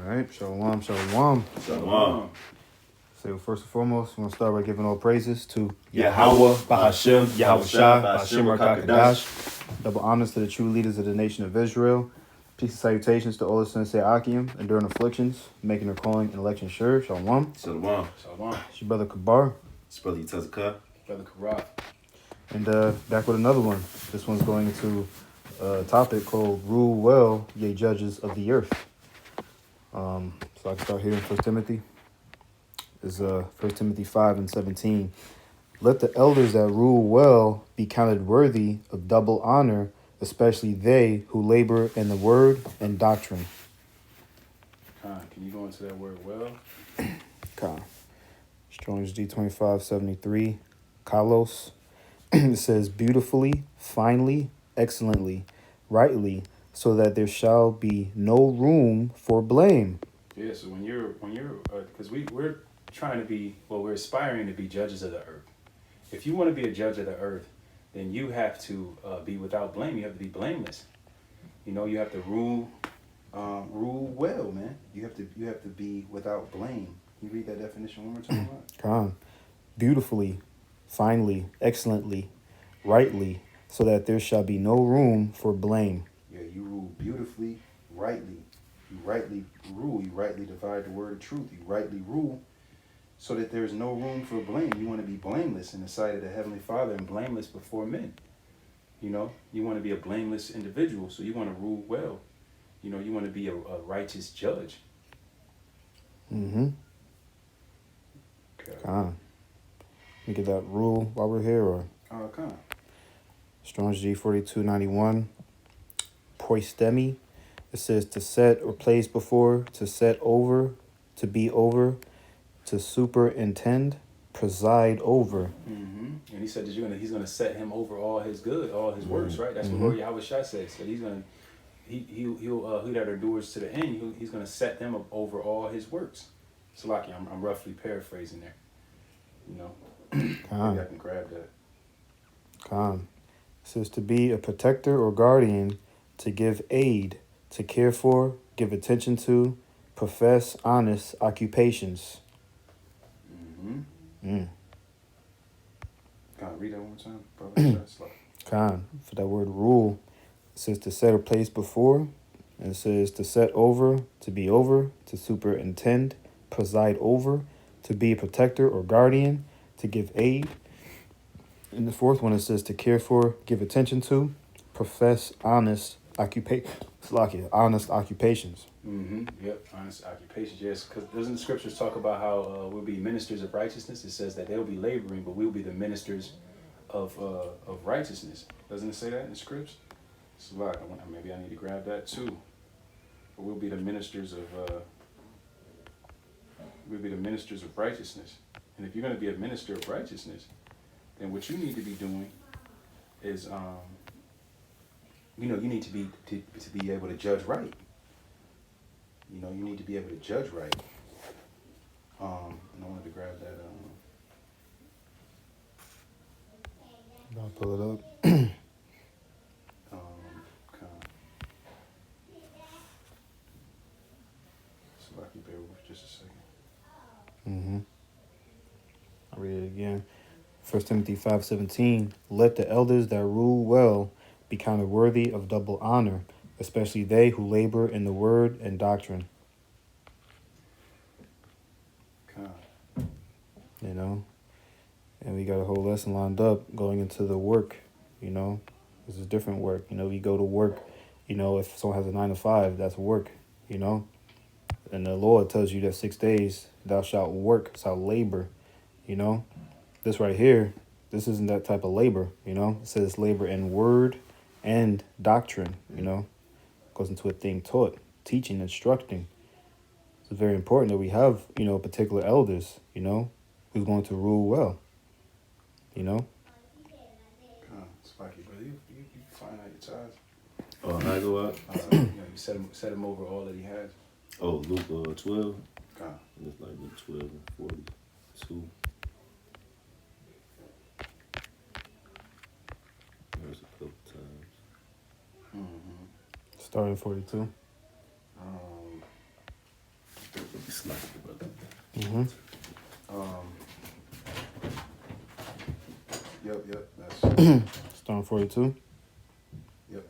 right, shalom, shalom. Shalom. So first and foremost, we want to start by giving all praises to Yahweh, Bahashem, Yahweh Shai, Bahashem, Bahashem Rakakadash. Rakakadash. Double honors to the true leaders of the nation of Israel. Peace and salutations to all the Sensei Akim, enduring afflictions, making their calling and election sure. Shalom. Shalom. Shalom. It's your brother Kabar. It's Brother Yitazakah. Brother Karat. And back with another one. This one's going into a topic called Rule Well, Ye Judges of the Earth. So I can start here in 1 Timothy. Is 1 Timothy 5:17. Let the elders that rule well be counted worthy of double honor, especially they who labor in the word and doctrine. Can you go into that word well? Strong's G2573, Kalos. It says beautifully, finely, excellently, rightly, so that there shall be no room for blame. Yeah. So when you're because we're trying to be we're aspiring to be judges of the earth. If you want to be a judge of the earth, then you have to be without blame. You have to be blameless. You know, you have to rule well, man. You have to be without blame. Can you read that definition one more time? Con. Beautifully, finely, excellently, rightly, so that there shall be no room for blame. Yeah, you rule beautifully, rightly. You rightly rule. You rightly divide the word of truth. You rightly rule so that there's no room for blame. You want to be blameless in the sight of the Heavenly Father and blameless before men. You know, you want to be a blameless individual, so you want to rule well. You know, you want to be a righteous judge. Mm-hmm. Okay. Con. We get that rule while we're here, or Come. Strong's G4291. Poistemi. It says to set or place before, to set over, to be over, to superintend, preside over. Mm-hmm. And he said that he's gonna set him over all his good, all his works, right? That's what Lord Yahweh Shai says. That he'll who that endures to the end. He's gonna set them up over all his works. So, like, I'm roughly paraphrasing there. You know, maybe I can grab that. Con. It says to be a protector or guardian, to give aid, to care for, give attention to, profess honest occupations. Mm-hmm. Can I read that one more time, brother? Con. For that word rule, it says to set or place before, and it says to set over, to be over, to superintend, preside over, to be a protector or guardian, to give aid. In the fourth one, it says to care for, give attention to, profess honest honest occupations. Mm-hmm. Yep, honest occupations. Yes, because doesn't the scriptures talk about how we'll be ministers of righteousness? It says that they'll be laboring, but we'll be the ministers of righteousness. Doesn't it say that in the scripts? So like, maybe I need to grab that too. But we'll be the ministers of righteousness. And if you're going to be a minister of righteousness, then what you need to be doing is you need to be able to judge right. You know, you need to be able to judge right. And I wanted to grab that. I'll pull it up. So I can bear with just a second. Mm-hmm. I'll read it again. 1 Timothy 5:17. Let the elders that rule well be counted worthy of double honor, especially they who labor in the word and doctrine. You know, and we got a whole lesson lined up going into the work. You know, this is different work. You know, you go to work. You know, if someone has a 9 to 5, that's work. You know, and the Lord tells you that 6 days thou shalt work, shalt labor. You know, this right here, this isn't that type of labor. You know, it says labor in word and doctrine. You know, goes into a thing taught, teaching, instructing. It's very important that we have, you know, particular elders, you know, who's going to rule well, you know. Spiky, brother, you find out your ties. Oh, I go out. You set him over all that he has. Oh, Luke 12. God. It's like Luke 12 and 42. There's a couple times. Mm-hmm. Starting 42. Slack, brother. Mm-hmm. Yep. That's Starting 42. yep.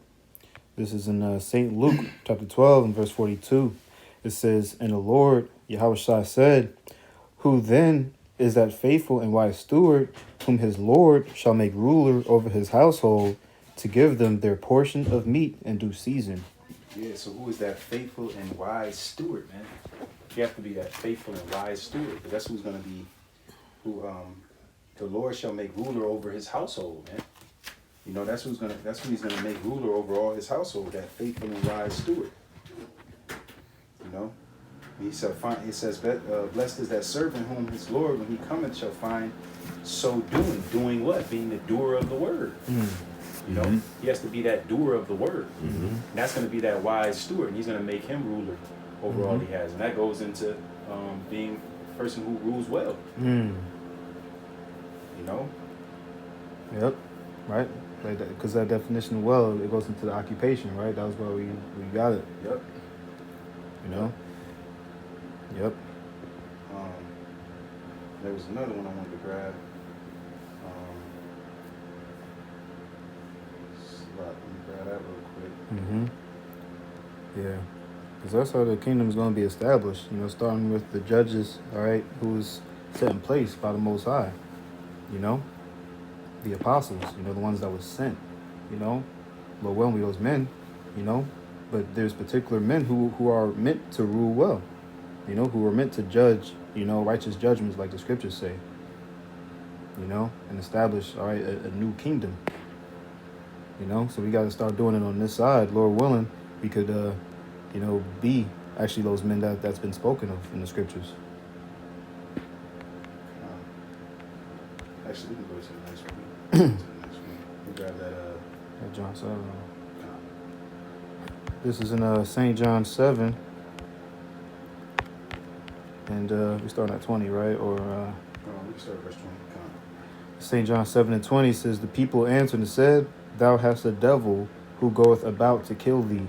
This is in St. Luke chapter 12 and verse 42. It says, "And the Lord, Yahushua said, who then is that faithful and wise steward, whom his Lord shall make ruler over his household, to give them their portion of meat in due season?" Yeah. So who is that faithful and wise steward, man? You have to be that faithful and wise steward, because that's who's gonna be who the Lord shall make ruler over his household, man. You know, that's who he's gonna make ruler over all his household, that faithful and wise steward. You know? He shall find, it says, blessed is that servant whom his Lord, when he cometh, shall find so doing. Doing what? Being the doer of the word. You know, he has to be that doer of the word. And that's going to be that wise steward. And he's going to make him ruler over all he has. And that goes into being a person who rules well. You know? Yep. Right? Because that definition of well, it goes into the occupation, right? That was where we got it. Yep. You know? Yep. There was another one I wanted to grab. Let me grab that real quick. Mm-hmm. Yeah. Because that's how the kingdom is going to be established. You know, starting with the judges, all right, who's set in place by the Most High. You know? The apostles, you know, the ones that was sent. You know? Well, when we those men, you know? But there's particular men who are meant to rule well. You know, who are meant to judge, you know, righteous judgments like the scriptures say. You know? And establish, all right, a new kingdom. You know, so we got to start doing it on this side. Lord willing, we could, you know, be actually those men that's been spoken of in the scriptures. Actually, we can go to the next one. We grab that. John 7. This is in St. John 7. And we start at 20, right? Or we can start at verse 20. St. John 7 and 20 says, "The people answered and said, Thou hast a devil who goeth about to kill thee.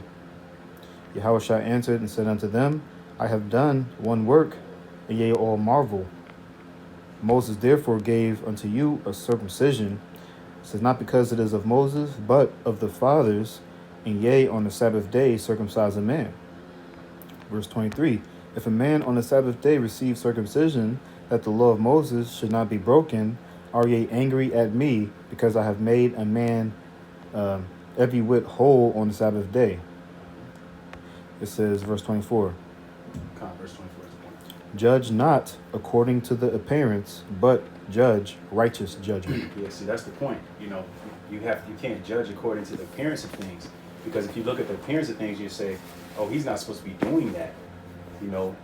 Yahushua answered and said unto them, I have done one work, and ye all marvel. Moses therefore gave unto you a circumcision. It says, not because it is of Moses, but of the fathers, and yea, on the Sabbath day circumcise a man." Verse 23, "If a man on the Sabbath day receive circumcision, that the law of Moses should not be broken, are ye angry at me, because I have made a man every whit whole on the Sabbath day?" It says, verse 24, Verse 24. "Judge not according to the appearance, but judge righteous judgment." Yeah, see, that's the point. You know, you can't judge according to the appearance of things, because if you look at the appearance of things, you say, oh, he's not supposed to be doing that. You know,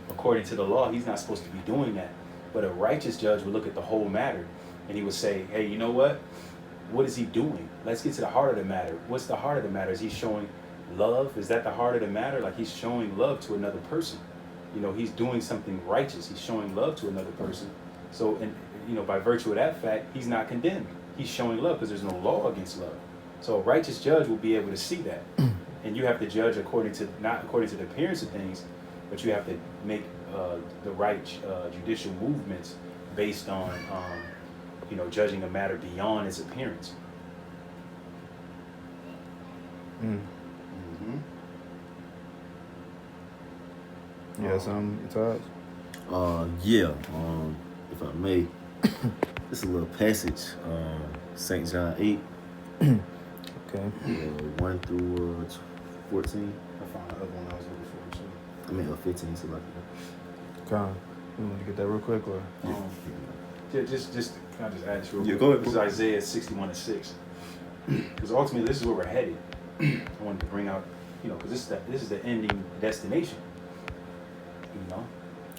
according to the law, he's not supposed to be doing that. But a righteous judge would look at the whole matter, and he would say, hey, you know what? What is he doing? Let's get to the heart of the matter. What's the heart of the matter? Is he showing love? Is that the heart of the matter? Like, he's showing love to another person. You know, he's doing something righteous. He's showing love to another person. So, and you know, by virtue of that fact, he's not condemned. He's showing love because there's no law against love. So a righteous judge will be able to see that. And you have to judge not according to the appearance of things, but you have to make the right judicial movements based on, you know, judging a matter beyond its appearance. Yes, Taj. Yeah. If I may, this is a little passage. St. John 8. Okay. 1 through 14. I found the other one I was looking for too. I mean, 15. So like that. Con, you want to get that real quick, or? Just can I just add this real quick? Yeah, go ahead. This is Isaiah 61:6. Because ultimately, this is where we're headed. I wanted to bring out, you know, because this is the ending destination. You know.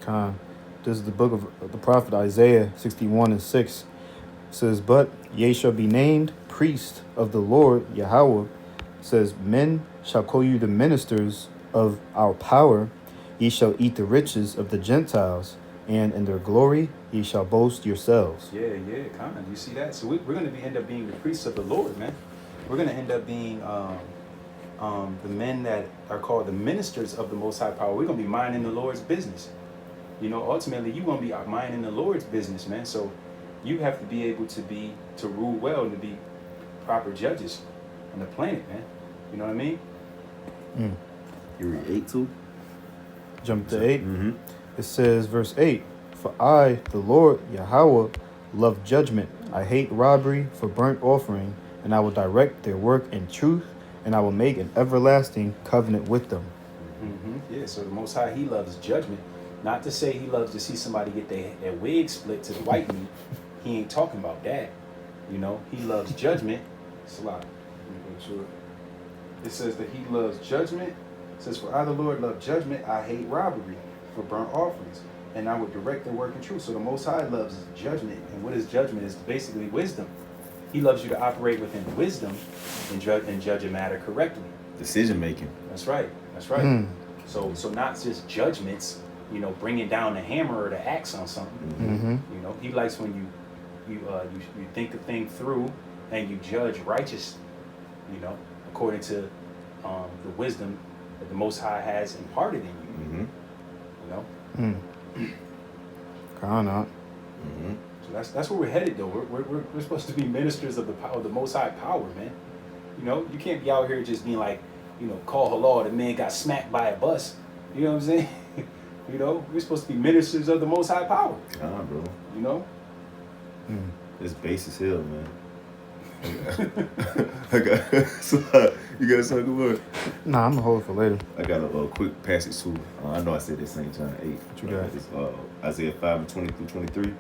Con, this is the book of the prophet Isaiah 61:6. It says, "But ye shall be named priest of the Lord Yahweh." It says, "Men shall call you the ministers of our power. Ye shall eat the riches of the Gentiles, and in their glory ye shall boast yourselves." Yeah, kind of. You see that? So we're going to end up being the priests of the Lord, man. We're going to end up being the men that are called the ministers of the Most High Power. We're gonna be minding the Lord's business. You know, ultimately, you're gonna be minding the Lord's business, man. So you have to be able to rule well and to be proper judges on the planet, man. You know what I mean? You read 8 too? Jump to 8. Mm-hmm. It says, verse 8, for I, the Lord Yahweh, love judgment. I hate robbery for burnt offering, and I will direct their work in truth, and I will make an everlasting covenant with them. Yeah, so the Most High, he loves judgment. Not to say he loves to see somebody get their wig split to the white meat. He ain't talking about that. You know, he loves judgment. It's a lot. Let me go to it. It says that he loves judgment. It says, for I, the Lord, love judgment. I hate robbery for burnt offerings, and I will direct their work in truth. So the Most High loves judgment. And what is judgment? Is basically wisdom. He loves you to operate within wisdom and judge a matter correctly. Decision making. That's right. That's right. So not just judgments, you know, bringing down the hammer or the axe on something. You know, he likes when you think the thing through and you judge righteous, you know, according to the wisdom that the Most High has imparted in you. You know. Kind of. So that's where we're headed, though. We're supposed to be ministers of the power, the Most High power, man. You know, you can't be out here just being like, you know, call halal, the man got smacked by a bus. You know what I'm saying? You know, we're supposed to be ministers of the Most High power. Bro. You know? It's base as hell, man. I got so, you got something about? Nah, I'm gonna hold it for later. I got a quick passage too. I know I said this St. John 8. What you got? It's Isaiah 5:20-23.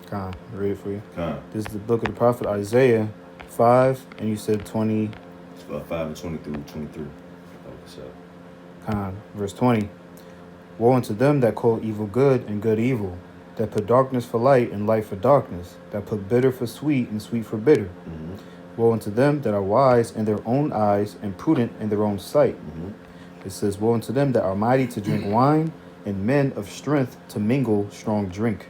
Con, read it for you. Con. This is the book of the prophet Isaiah 5, and you said 20. 5:20-23. Oh, so. Con, verse 20. Woe unto them that call evil good and good evil, that put darkness for light and light for darkness, that put bitter for sweet and sweet for bitter. Woe unto them that are wise in their own eyes and prudent in their own sight. It says, woe unto them that are mighty to drink wine, and men of strength to mingle strong drink,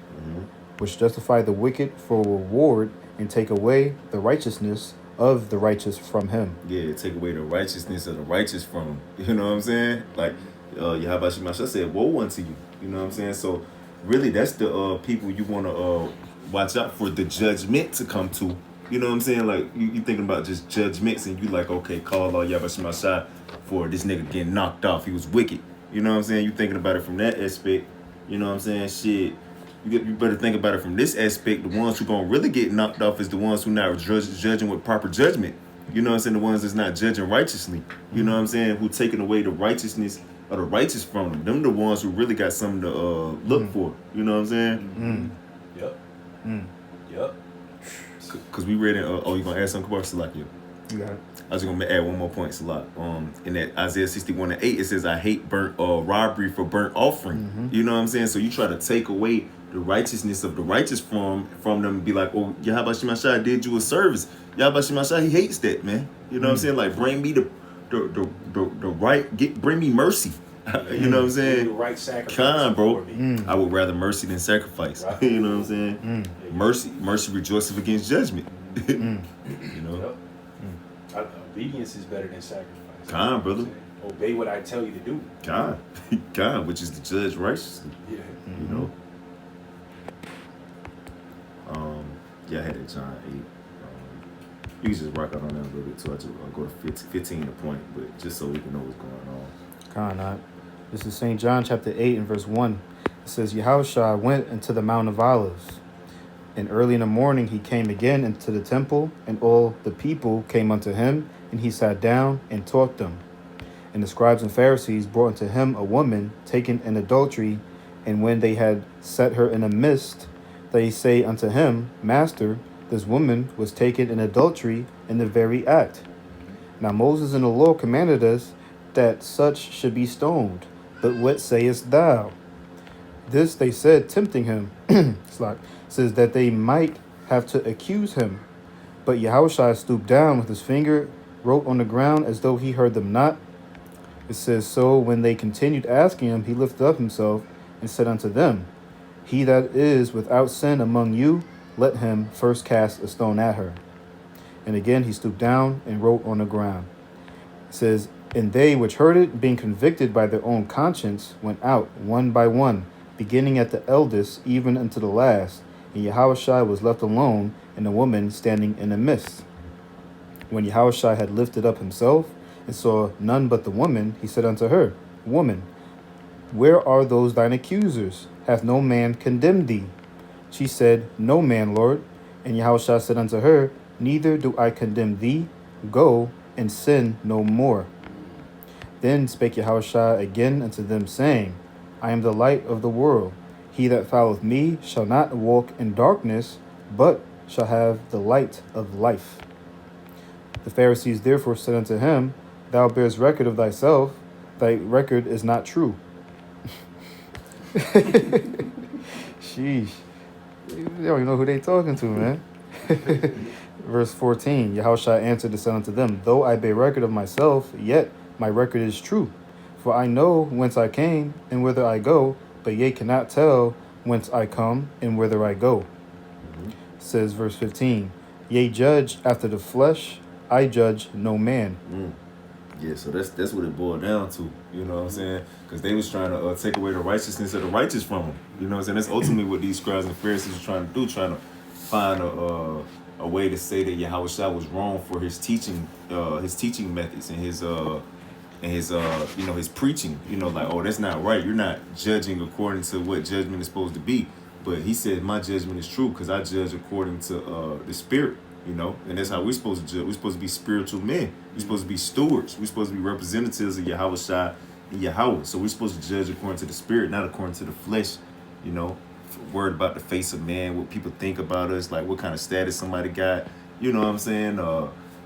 which justify the wicked for a reward, and take away the righteousness of the righteous from him. Yeah, take away the righteousness of the righteous from him. You know what I'm saying? Like, Yahweh Shemashah said, woe unto you. You know what I'm saying? So, really, that's the people you want to watch out for the judgment to come to. You know what I'm saying? Like, you thinking about just judgments, and you like, okay, call Yahweh Shemashah for this nigga getting knocked off. He was wicked. You know what I'm saying? You thinking about it from that aspect. You know what I'm saying? Shit. You better think about it from this aspect. The ones who gonna really get knocked off is the ones who not judging with proper judgment. You know what I'm saying? The ones that's not judging righteously. You know what I'm saying? Who taking away the righteousness of the righteous from them. Them the ones who really got something to look for. You know what I'm saying? Yep. Yep. Because we read it. Oh, you gonna add something about Salakia? You got it. I was gonna add one more point, Salat. In that Isaiah 61:8, it says, "I hate robbery for burnt offering." You know what I'm saying? So you try to take away the righteousness of the righteous from them and be like, "Oh, Yahweh Shemashah did you a service." Yahweh Shemashah, he hates that, man. You know what I'm saying? Like, bring me the right, bring me mercy. You know what I'm saying? The right sacrifice. Kind, bro. I would rather mercy than sacrifice. Right. You know what I'm saying? Mercy rejoiceth against judgment. You know? Yep. Obedience is better than sacrifice. Kind, brother. Obey what I tell you to do. God, which is to judge righteously. Yeah. You know. Yeah, I had that John 8. You can just rock out on that a little bit too. I just go to 15 the point, but just so we can know what's going on. Con, this is St. John chapter 8 and verse 1. It says, Yahushua went into the Mount of Olives, and early in the morning he came again into the temple, and all the people came unto him, and he sat down and taught them. And the scribes and Pharisees brought unto him a woman taken in adultery, and when they had set her in the midst, they say unto him, Master, this woman was taken in adultery in the very act. Now Moses in the law commanded us that such should be stoned. But what sayest thou? This they said, tempting him, says that they might have to accuse him. But Yahushua stooped down with his finger, wrote on the ground as though he heard them not. It says, so when they continued asking him, he lifted up himself and said unto them, He that is without sin among you, let him first cast a stone at her. And again he stooped down and wrote on the ground. It says, And they which heard it, being convicted by their own conscience, went out one by one, beginning at the eldest, even unto the last. And Yahushua was left alone, and the woman standing in the midst. When Yahushua had lifted up himself, and saw none but the woman, he said unto her, Woman, where are those thine accusers? Hath no man condemned thee? She said, No man, Lord. And Yahushua said unto her, Neither do I condemn thee. Go and sin no more. Then spake Yahushua again unto them, saying, I am the light of the world. He that followeth me shall not walk in darkness, but shall have the light of life. The Pharisees therefore said unto him, Thou bearest record of thyself, thy record is not true. Sheesh. They don't even know who they talking to, man. Verse 14, Yahushua answered and said unto them, Though I bear record of myself, yet my record is true. For I know whence I came and whither I go, but ye cannot tell whence I come and whither I go. Says verse 15, Ye judge after the flesh, I judge no man. Yeah, so that's what it boiled down to. You know what I'm saying? Because they was trying to take away the righteousness of the righteous from them. You know what I'm saying? That's ultimately what these scribes and Pharisees were trying to do, trying to find a way to say that Yahushua was wrong for his teaching methods and his his preaching. You know, like, oh, that's not right. You're not judging according to what judgment is supposed to be. But he said, my judgment is true because I judge according to the Spirit. You know, and that's how we're supposed to judge. We're supposed to be spiritual men. We're supposed to be stewards. We're supposed to be representatives of Yahushua and Yahweh. So we're supposed to judge according to the Spirit, not according to the flesh. You know, worried about the face of man, what people think about us, like what kind of status somebody got. You know what I'm saying?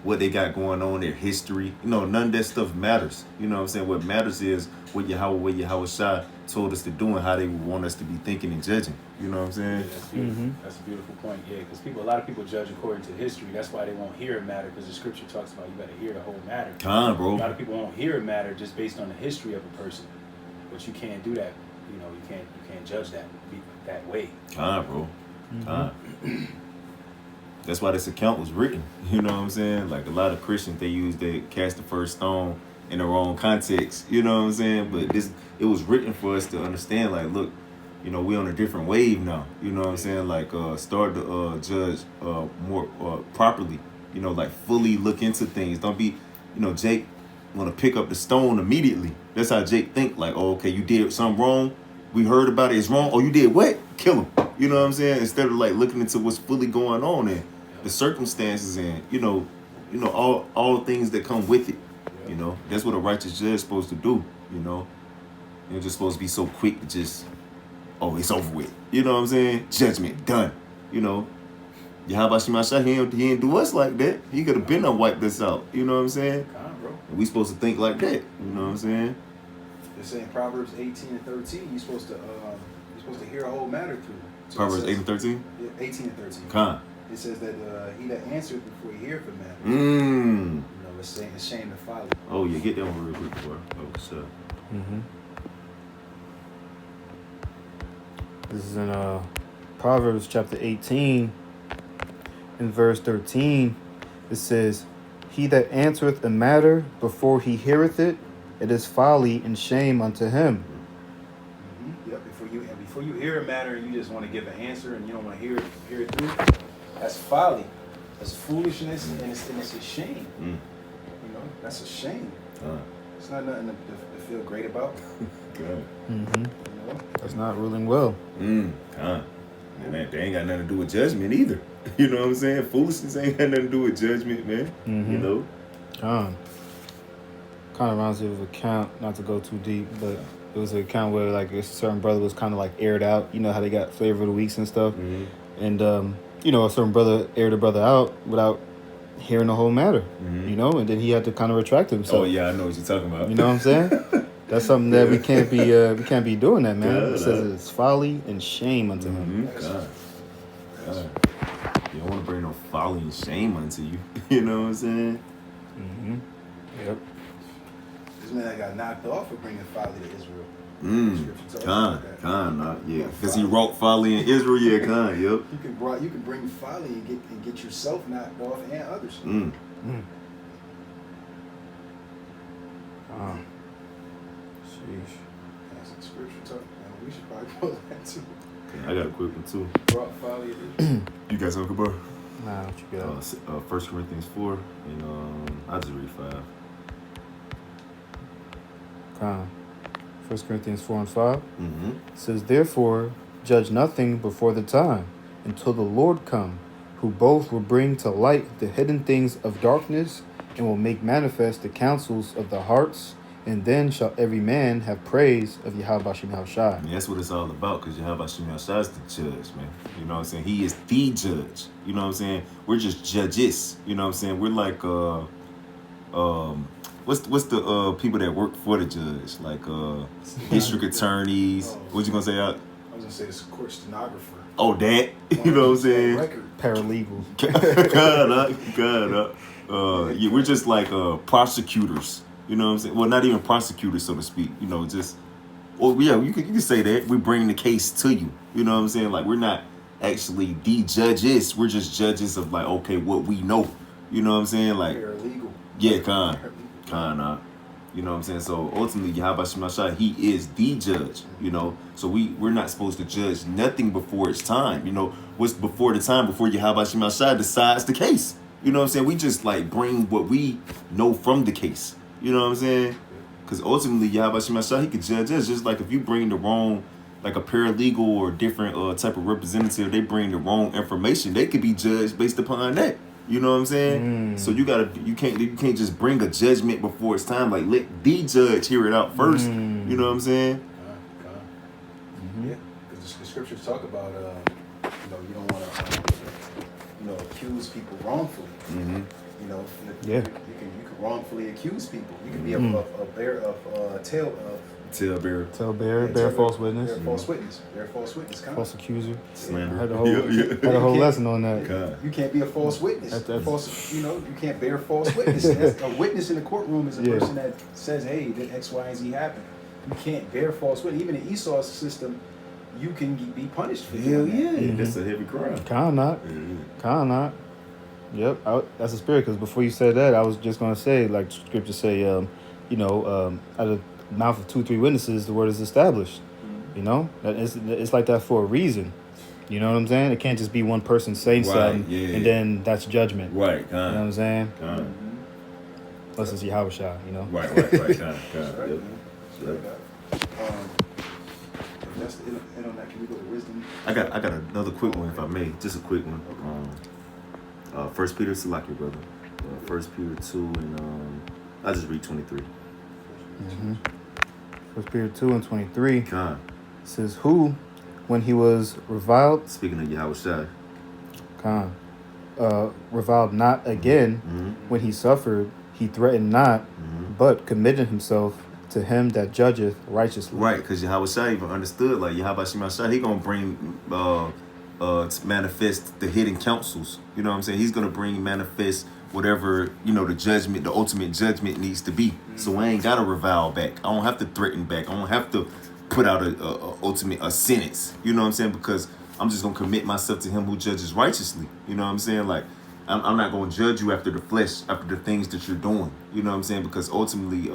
What they got going on, their history. You know, none of that stuff matters. You know what I'm saying? What matters is what Yahushua told us to do and how they want us to be thinking and judging. You know what I'm saying? Yeah, that's beautiful. That's a beautiful point. Yeah, because a lot of people judge according to history. That's why they won't hear it matter, because the scripture talks about you got to hear the whole matter. Bro. A lot of people won't hear it matter just based on the history of a person, but you can't do that. You know, you can't judge that way. Bro. That's why this account was written. You know what I'm saying? Like a lot of Christians, they cast the first stone in the wrong context. You know what I'm saying? But it was written for us to understand. Like, look, you know, we on a different wave now. You know what I'm saying? Like, start to judge more properly. You know, like fully look into things. Don't be, you know, Jake want to pick up the stone immediately. That's how Jake think. Like, oh, okay, you did something wrong. We heard about it. It's wrong. Oh, you did what? Kill him. You know what I'm saying? Instead of like looking into what's fully going on and the circumstances and you know all things that come with it. You know, that's what a righteous judge is supposed to do. You know, you're just supposed to be so quick to just, oh, it's over with. You know what I'm saying? Judgment done. You know, Yahweh Shemashah, he didn't do us like that. He could have been wiped us out. You know what I'm saying? And we supposed to think like that. You know what I'm saying? It's saying Proverbs 18 and 13. You're supposed to hear a whole matter through. So Proverbs 8 and 13. Yeah, 18 and 13. Con. It says that he that answereth before he heareth a matter. Mm. You know, it's saying it's shame to folly. Oh yeah, get that one real quick, boy. Oh, sure. This is in Proverbs chapter 18, in verse 13. It says, He that answereth a matter before he heareth it, it is folly and shame unto him. Yep. Before you hear a matter, you just want to give an answer and you don't want to hear it through. That's folly. That's foolishness, and it's a shame. You know, that's a shame. It's not nothing to feel great about. Good. You know? That's not ruling well. And they ain't got nothing to do with judgment either. You know what I'm saying? Foolishness ain't got nothing to do with judgment, man. You know? Kind of reminds me of an account, not to go too deep, but it was an account where like a certain brother was kind of like aired out. You know how they got flavor of the weeks and stuff. And you know, a certain brother aired a brother out without hearing the whole matter. You know, and then he had to kind of retract himself. Oh yeah, I know what you're talking about. You know what I'm saying? That's something that we can't be doing that, man. It says it's folly and shame unto him. God. You don't want to bring no folly and shame unto you. You know what I'm saying? Yep. This man got knocked off for bringing folly to Israel. Yeah. Because he wrought folly in Israel, yeah, yep. You can bring folly and get yourself knocked off and others. Sheesh. That's the scripture talk. Man, we should probably pull that too. Okay, I got a quick one too. Brought folly edition. You guys have a bar? Nah, what you got? 1 Corinthians 4, and I'll just read 5. Con. 1 Corinthians 4 and 5. Mm-hmm. It says, therefore, judge nothing before the time, until the Lord come, who both will bring to light the hidden things of darkness, and will make manifest the counsels of the hearts, and then shall every man have praise of Yahweh Shem Shai. And that's what it's all about, because Yahweh Shemel Shai is the judge, man. You know what I'm saying? He is the judge. You know what I'm saying? We're just judges. You know what I'm saying? We're like what's the people that work for the judge? Like district attorneys. What you gonna say out? I was gonna say it's a court stenographer. Oh, that. You know what I'm saying? Record. Paralegal. God up. Yeah, we're just like prosecutors. You know what I'm saying? Well, not even prosecutors, so to speak. You know, just, well, yeah, you can say that. We bring the case to you. You know what I'm saying? Like, we're not actually the judges. We're just judges of, like, okay, what we know. You know what I'm saying? Like, Paralegal. yeah, kind. You know what I'm saying? So, ultimately, Yahweh Shema Shai, he is the judge, you know? So, we're not supposed to judge nothing before it's time. You know, what's before the time, before Yahweh Shema Shai decides the case. You know what I'm saying? We just, like, bring what we know from the case. You know what I'm saying? Because ultimately, Yahweh Shema Shai, he could judge us. Just like if you bring the wrong, like a paralegal or different type of representative, they bring the wrong information, they could be judged based upon that. You know what I'm saying? So you can't just bring a judgment before it's time. Like, let the judge hear it out first. You know what I'm saying? Yeah, because the scriptures talk about, you don't want to, accuse people wrongfully. Mm-hmm. You know, Yeah. you can wrongfully accuse people. You can be a Bear false witness. Bear false witness. Bear false witness. False accuser. Slander. I had a whole lesson on that. God. You can't be a false witness. That's- False, you can't bear false witness. A witness in the courtroom is a person that says, "Hey, did X, Y, and Z happen?" You can't bear false witness. Even in Esau's system, you can be punished for Hell doing that. yeah. That's a heavy crime. Kind not. Yep, that's the spirit. Because before you said that, I was just gonna say, like scripture say, out of the mouth of 2-3 witnesses, the word is established. You know, that it's like that for a reason. You know what I'm saying? It can't just be one person saying something and then that's judgment. Right, You know what I'm saying? Unless it's Yahweh Shai, you know. Right, kind. That's right, Yep. man. That's the end on that. Can we go to wisdom? I got another quick one, if I may. Just a quick one. 1 Peter, Salaki, brother. 1 Peter 2, and I'll just read 23. 1 Peter 2 and 23 God. says, who, when he was reviled, Speaking of Yahweh Shai. reviled not again, when he suffered, he threatened not, but committed himself to him that judgeth righteously. Right, because Yahweh Shai even understood, like Yahweh Shema Shai, he gonna bring to manifest the hidden counsels. You know what I'm saying? He's gonna bring manifest whatever, the judgment, the ultimate judgment needs to be. So I ain't gotta revile back. I don't have to threaten back. I don't have to put out a sentence. You know what I'm saying? Because I'm just gonna commit myself to him who judges righteously. You know what I'm saying? Like, I'm not gonna judge you after the flesh, after the things that you're doing. You know what I'm saying? Because ultimately,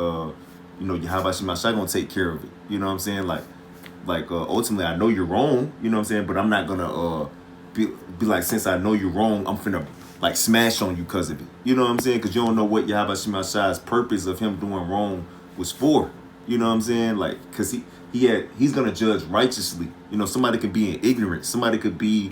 Yahweh Shema Shai gonna take care of it. You know what I'm saying? Like ultimately, I know you're wrong. You know what I'm saying? But I'm not gonna be like, since I know you're wrong, I'm finna like smash on you because of it. You know what I'm saying? Because you don't know what Yahweh Shema Shai's purpose of him doing wrong was for. You know what I'm saying? Like, because he's gonna judge righteously. Somebody could be in ignorance. Somebody could be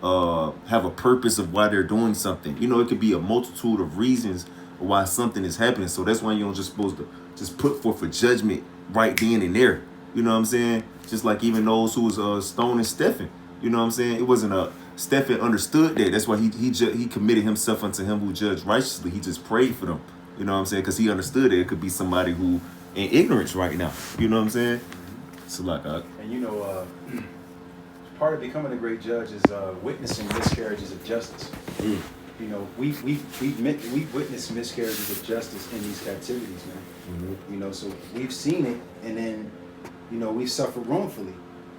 have a purpose of why they're doing something. It could be a multitude of reasons why something is happening. So that's why you're not just supposed to just put forth a judgment right then and there. You know what I'm saying? Just like even those who was stoning Stephen. You know what I'm saying? It wasn't Stephen understood that. That's why he committed himself unto him who judged righteously. He just prayed for them. You know what I'm saying? Because he understood that it could be somebody who in ignorance right now. You know what I'm saying? So like, and part of becoming a great judge is witnessing miscarriages of justice. We've witnessed miscarriages of justice in these captivities, man. So we've seen it, and then we've suffered wrongfully.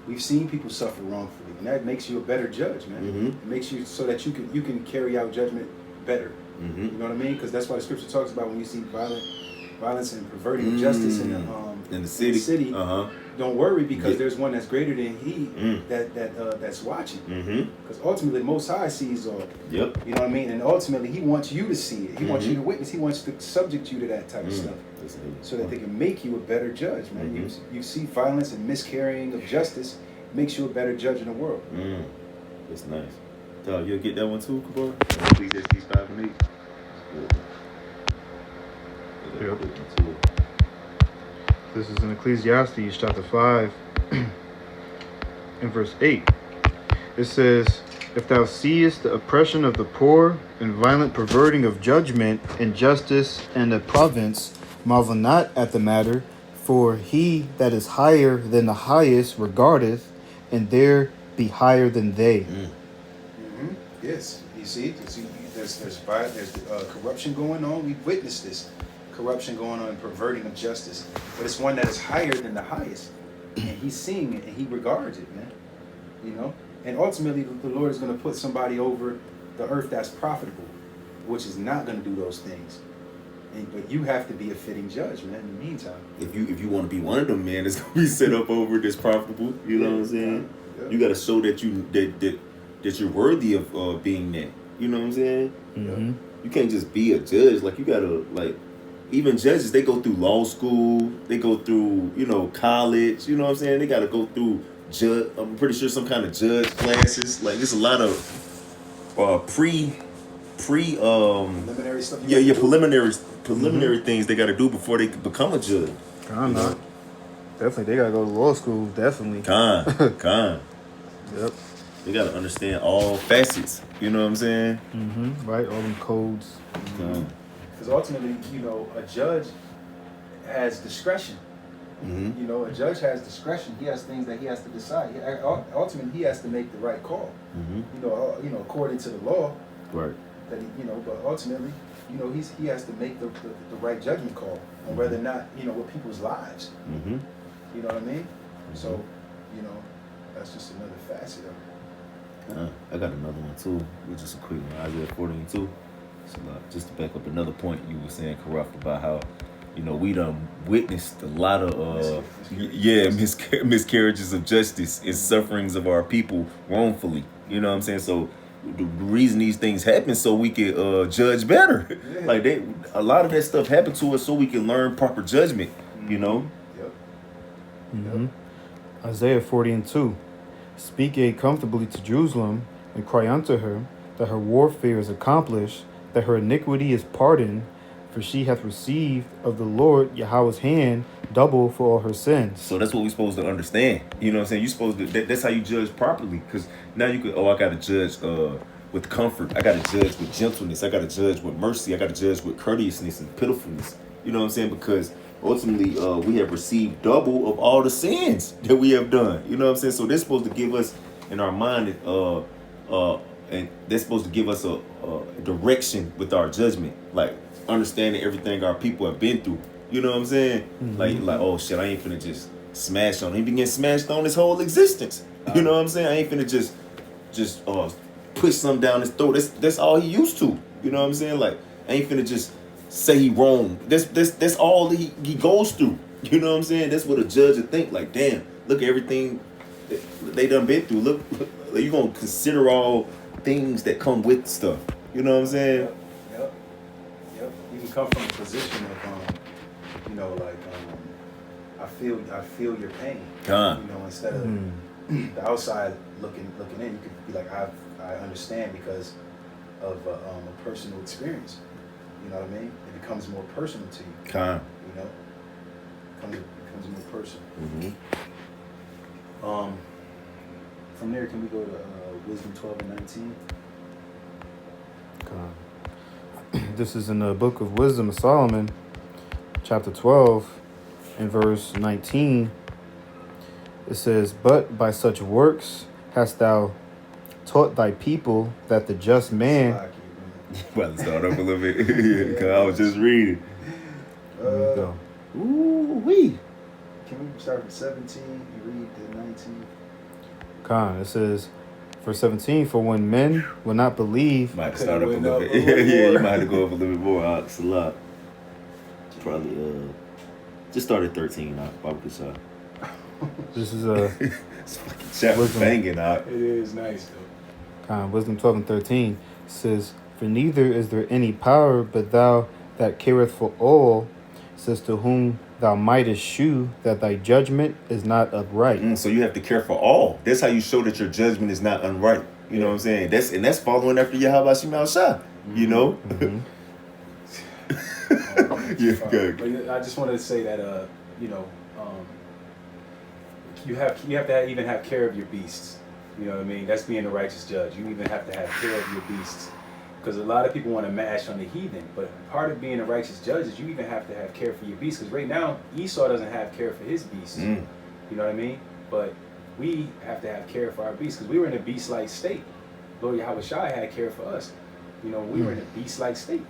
We've seen people suffer wrongfully, and that makes you a better judge, man. It makes you so that you can carry out judgment better. You know what I mean? Because that's why the scripture talks about when you see violent violence and perverting of justice in the city. Don't worry, because Yeah. there's one that's greater than he that's watching. Mm-hmm. Because ultimately, the Most High sees all. Yep. You know what I mean? And ultimately, he wants you to see it. He wants you to witness. He wants to subject you to that type of stuff, so that they can make you a better judge, man. You see violence and miscarrying of justice makes you a better judge in the world. That's nice. Dog, you'll get that one too, Kabar? Ecclesiastes 5 and 8. Yep. This is in Ecclesiastes chapter 5 and verse 8. It says, "If thou seest the oppression of the poor and violent perverting of judgment, injustice, and a province, marvel not at the matter, for he that is higher than the highest regardeth, and there be higher than they." Yes, you see, there's corruption going on. We've witnessed this corruption going on and perverting of justice, but it's one that is higher than the highest, and he's seeing it and he regards it, man. You know, and ultimately the Lord is going to put somebody over the earth that's profitable, which is not going to do those things. But you have to be a fitting judge, man. In the meantime, If you want to be one of them, man, it's gonna be set up over this profitable. You know what I'm saying? Yeah. You got to show that that you're worthy of being that. You know what I'm saying? Mm-hmm. You can't just be a judge. Like, you gotta, like, even judges, they go through law school, they go through, college. You know what I'm saying? They got to go through I'm pretty sure some kind of judge classes. Like, there's a lot of preliminary stuff. preliminary things they got to do before they can become a judge. Kind of. Definitely, they gotta go to law school. Definitely. Con. Yep. They got to understand all facets. You know what I'm saying? Mm-hmm. Right. All them codes. Because ultimately, a judge has discretion. Mm-hmm. A judge has discretion. He has things that he has to decide. Ultimately, he has to make the right call. Mm-hmm. According to the law. Right. That but ultimately, he has to make the right judgment call on whether or not with people's lives. Mm-hmm. You know what I mean? Mm-hmm. So, that's just another facet of it. I got another one too, which is a quick one. Isaiah 42. So just to back up another point you were saying, Corrupt, about how we done witnessed a lot of miscarriages of justice and sufferings of our people wrongfully. You know what I'm saying? So the reason these things happen so we can judge better. Yeah. Like, a lot of that stuff happened to us so we can learn proper judgment. Yep. Mm-hmm. Isaiah 40 and 2. "Speak ye comfortably to Jerusalem, and cry unto her, that her warfare is accomplished, that her iniquity is pardoned, for she hath received of the Lord Yahweh's hand double for all her sins." So that's what we're supposed to understand. You know what I'm saying? You're supposed to, that's how you judge properly. Because now you could, I got to judge with comfort. I got to judge with gentleness. I got to judge with mercy. I got to judge with courteousness and pitifulness. You know what I'm saying? Because ultimately, we have received double of all the sins that we have done. You know what I'm saying? So they're supposed to give us in our mind, and they're supposed to give us a direction with our judgment, like understanding everything our people have been through. You know what I'm saying? Mm-hmm. Like, oh shit, I ain't finna just smash on him. He been getting smashed on his whole existence. You know what I'm saying? I ain't finna just push something down his throat. That's all he used to. You know what I'm saying? Like, I ain't finna just say he wrong. That's all he goes through. You know what I'm saying? That's what a judge would think. Like, damn, look at everything they done been through. Look, you gonna consider all things that come with stuff. You know what I'm saying? Yep. You can come from a position of I feel your pain. Instead of the outside looking in, you could be like, I understand because of a personal experience. You know what I mean? It becomes more personal to you. Becomes more personal. Mm-hmm. From there, can we go to Wisdom 12 and 19? This is in the book of Wisdom of Solomon, chapter 12, and verse 19. It says, "But by such works hast thou taught thy people that the just man..." About to start up a little bit. Because I was just reading. Go. Ooh-wee. Can we start from 17 and read to 19? It says, verse 17, "For when men will not believe..." Might have to start up a little bit. little Yeah, you more. might have to go up a little bit more. It's a lot. Probably just started 13 out. Baba Kasha. This is a It's fucking chapter Wisdom. banging out. It is nice though. Wisdom 12 and 13 says, "For neither is there any power but thou that careth for all, says to whom thou mightest shew that thy judgment is not upright." So you have to care for all. That's how you show that your judgment is not unright. You know what I'm saying? That's following after Yahweh Shema Shah. You know? Mhm. Yeah, Fine. good. But I just wanted to say that you know, you have to even have care of your beasts. You know what I mean? That's being a righteous judge. You even have to have care of your beasts. Because a lot of people want to mash on the heathen, but part of being a righteous judge is you even have to have care for your beasts. Because right now, Esau doesn't have care for his beasts. You know what I mean? But we have to have care for our beasts because we were in a beast-like state. Lord Yahweh Shai had care for us. You know, we were in a beast-like state.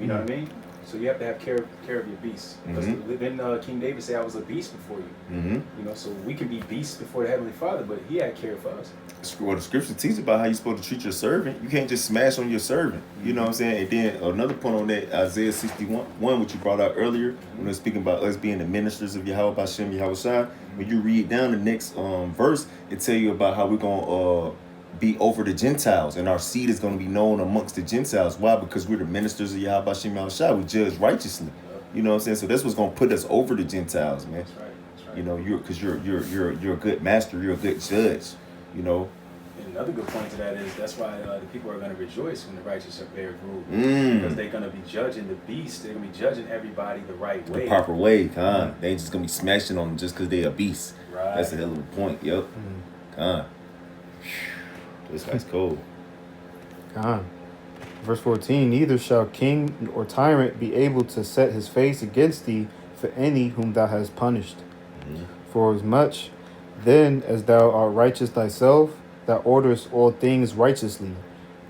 You know what I mean? So you have to have care of your beasts. Because didn't King David say, "I was a beast before you"? You know, so we can be beasts before the Heavenly Father, but He had care for us. Well, the scripture teaches about how you're supposed to treat your servant. You can't just smash on your servant. You know what I'm saying? And then another point on that, Isaiah 61, which you brought out earlier, when they're speaking about us being the ministers of Yahweh Hashem Yahweh Shai. When you read down the next verse, it tell you about how we're gonna be over the Gentiles, and our seed is going to be known amongst the Gentiles. Why? Because we're the ministers of Yahweh Hashem Yahweh Shai. We judge righteously. You know what I'm saying? So that's what's going to put us over the Gentiles, man. That's right. That's right. You know, you're a good master. You're a good judge. You know. And another good point to that is that's why the people are going to rejoice when the righteous are bear rule. Mm. Because they're going to be judging the beast. They're going to be judging everybody the right way. The proper way, They ain't just going to be smashing on them just because they're a beast. Right. That's a hell of a point, yep. This guy's cold. Verse 14, "Neither shall king or tyrant be able to set his face against thee for any whom thou hast punished. For as much then as thou art righteous thyself, thou orderest all things righteously,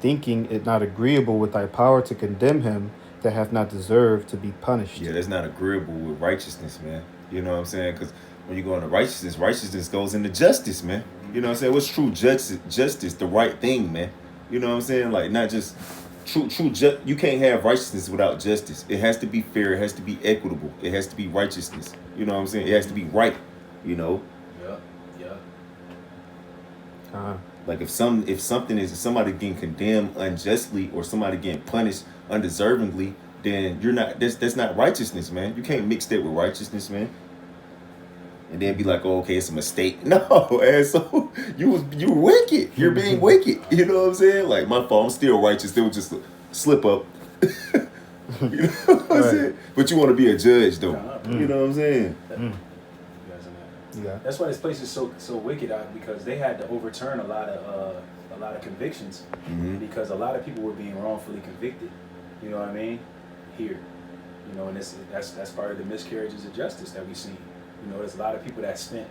thinking it not agreeable with thy power to condemn him that hath not deserved to be punished." Yeah, that's not agreeable with righteousness, man. You know what I'm saying? Because when you go into righteousness, righteousness goes into justice, man. You know what I'm saying? What's true justice? The right thing, man. You know what I'm saying? Like, not just you can't have righteousness without justice. It has to be fair. It has to be equitable. It has to be righteousness. You know what I'm saying? It has to be right. You know. Yeah. Like if somebody getting condemned unjustly or somebody getting punished undeservingly, then you're not. That's not righteousness, man. You can't mix that with righteousness, man. And then be like, "Oh, okay, it's a mistake." No, asshole. You wicked. You're being wicked. You know what I'm saying? Like, my fault. I'm still righteous. They would just slip up. You know what I'm saying? But you want to be a judge, though. You know what I'm saying? Yeah. That's why this place is so wicked out, because they had to overturn a lot of convictions because a lot of people were being wrongfully convicted. You know what I mean? Here, you know, and that's part of the miscarriages of justice that we've seen. You know, there's a lot of people that spent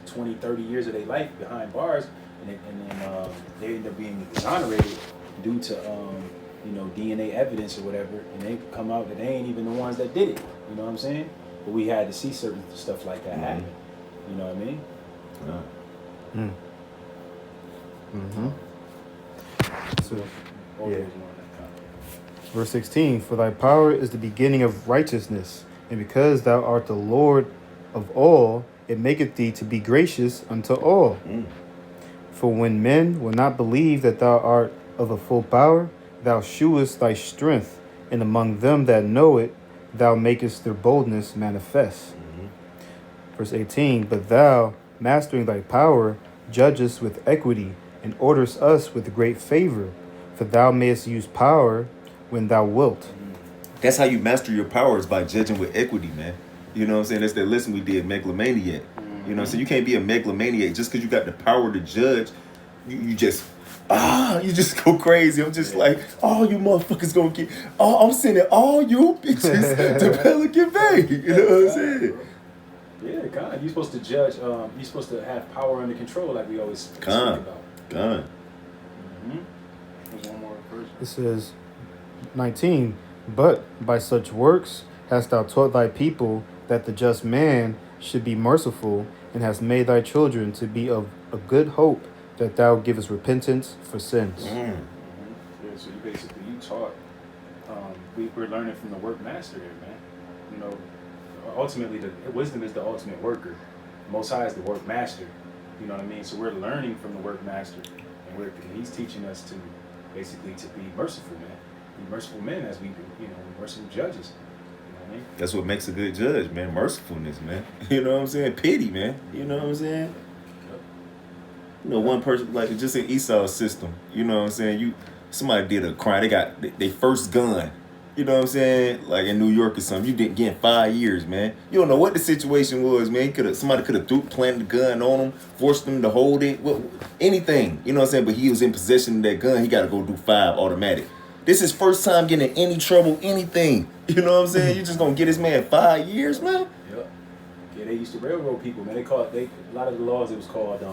20, 30 years of their life behind bars, and then they end up being exonerated due to DNA evidence or whatever, and they come out that they ain't even the ones that did it. You know what I'm saying? But we had to see certain stuff like that happen. You know what I mean? So, Yeah. verse 16, "For thy power is the beginning of righteousness, and because thou art the Lord of all, it maketh thee to be gracious unto all. For when men will not believe that thou art of a full power, thou shewest thy strength, and among them that know it, thou makest their boldness manifest." Verse 18, "But thou, mastering thy power, judgest with equity, and orderest us with great favor, for thou mayest use power when thou wilt." That's how you master your powers, by judging with equity, man. You know what I'm saying? That's that lesson we did, megalomaniac. You know, so you can't be a megalomaniac just because you got the power to judge. You just go crazy. I'm just like, "Oh, you motherfuckers gonna get, I'm sending all you bitches to Pelican Bay." You know what I'm saying? Yeah, God, you're supposed to judge. You're supposed to have power under control, like we always speak about. God. There's one more verse. It says, 19, "But by such works hast thou taught thy people that the just man should be merciful, and hast made thy children to be of a good hope, that thou givest repentance for sins." Yeah, so you taught we're learning from the work master there, man. You know, ultimately, the wisdom is the ultimate worker. Most High is the work master. You know what I mean? So we're learning from the work master, and he's teaching us to basically to be merciful, man. Be merciful men as we do, you know, merciful judges. You know what I mean? That's what makes a good judge, man. Mercifulness, man. You know what I'm saying? Pity, man. You know what I'm saying? You know, one person, like just in Esau's system, you know what I'm saying? Somebody did a crime, they got their first gun. You know what I'm saying? Like in New York or something, you didn't get 5 years, man. You don't know what the situation was, man. Somebody could have planted a gun on him, forced him to hold it, anything. You know what I'm saying? But he was in possession of that gun. He got to go do 5 automatic. This is first time getting in any trouble, anything. You know what I'm saying? You just gonna get this man 5 years, man? Yep. Yeah, they used to railroad people, man. A lot of the laws, it was called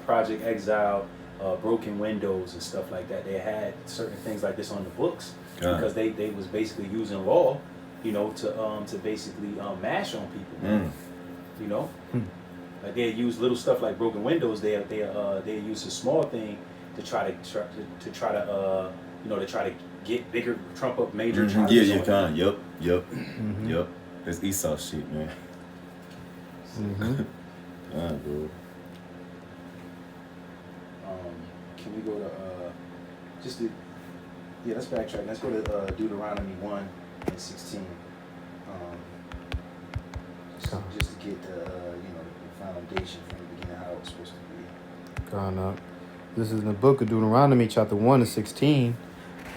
Project Exile, broken windows and stuff like that. They had certain things like this on the books because they was basically using law, you know, to basically mash on people. Man. You know, like they use little stuff like broken windows. They use a small thing to try to you know, to try to get bigger, trump up major charges. Yeah, you can. Yep. Yep. That's Esau shit, man. Bro. Can we go to let's backtrack. Let's go to Deuteronomy 1:16. Just to get the foundation from the beginning how it's supposed to be. Gone up. This is in the book of Deuteronomy, chapter 1:16.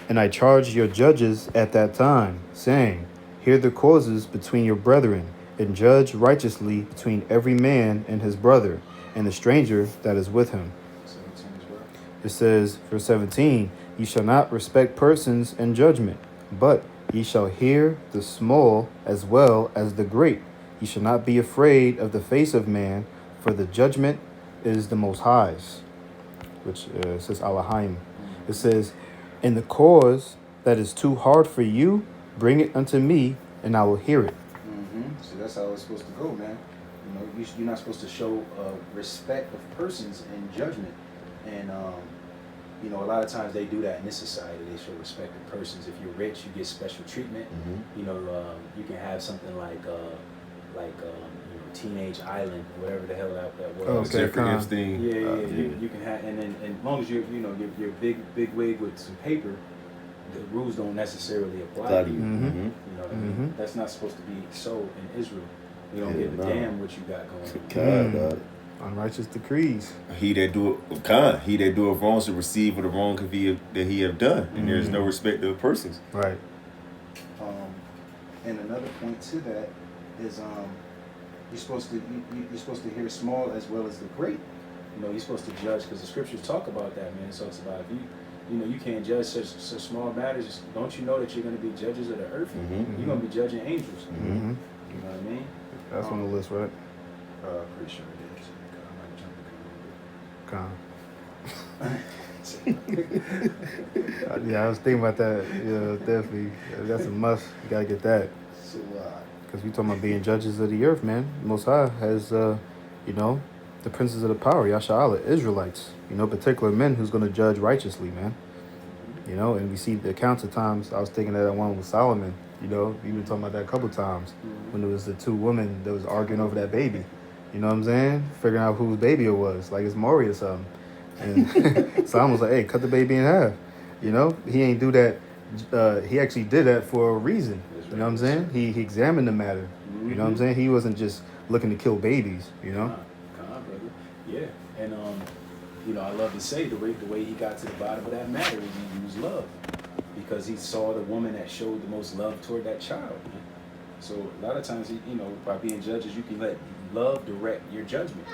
And I charged your judges at that time, saying, hear the causes between your brethren, and judge righteously between every man and his brother, and the stranger that is with him. 17 as well. It says, verse 17, ye shall not respect persons in judgment, but ye shall hear the small as well as the great. Ye shall not be afraid of the face of man, for the judgment is the Most High's. Which says Elohim. It says, in the cause that is too hard for you, bring it unto me, and I will hear it. So that's how it's supposed to go, man. You know, you're not supposed to show respect of persons in judgment. And, you know, a lot of times they do that in this society. They show respect of persons. If you're rich, you get special treatment. You know, you can have something like Teenage Island, whatever the hell that was. Okay, Jeffrey Epstein. Yeah. You can have, and as long as you're big wig with some paper, the rules don't necessarily apply to you. You know what I mean? That's not supposed to be so in Israel. You don't give a damn what you got going on. Unrighteous decrees. He that doeth wrong shall receive of the wrong that he have done, and there is no respect of persons. Right. And another point to that is you're supposed to hear small as well as the great. You know, you're supposed to judge because the scriptures talk about that, man. It talks about if you can't judge such small matters. Don't you know that you're going to be judges of the earth? You're going to be judging angels. You know what I mean? That's on the list, right? Pretty sure it is. I might jump Yeah, I was thinking about that. Yeah, definitely. That's a must. You gotta get that. So, Because we talking about being judges of the earth, man. Most High has, the princes of the power, Yasha'Allah, Israelites. Particular men who's going to judge righteously, man. And we see the accounts of times. I was thinking that one with Solomon. We've been talking about that a couple times when there was the two women that was arguing over that baby. You know what I'm saying? Figuring out whose baby it was, like it's Maury or something. And Solomon was like, "Hey, cut the baby in half." He ain't do that. He actually did that for a reason. You know what I'm saying? He examined the matter. You know what I'm saying? He wasn't just looking to kill babies. Brother. Yeah, and I love to say the way he got to the bottom of that matter is he used love, because he saw the woman that showed the most love toward that child. Man. So a lot of times, by being judges, you can let love direct your judgment.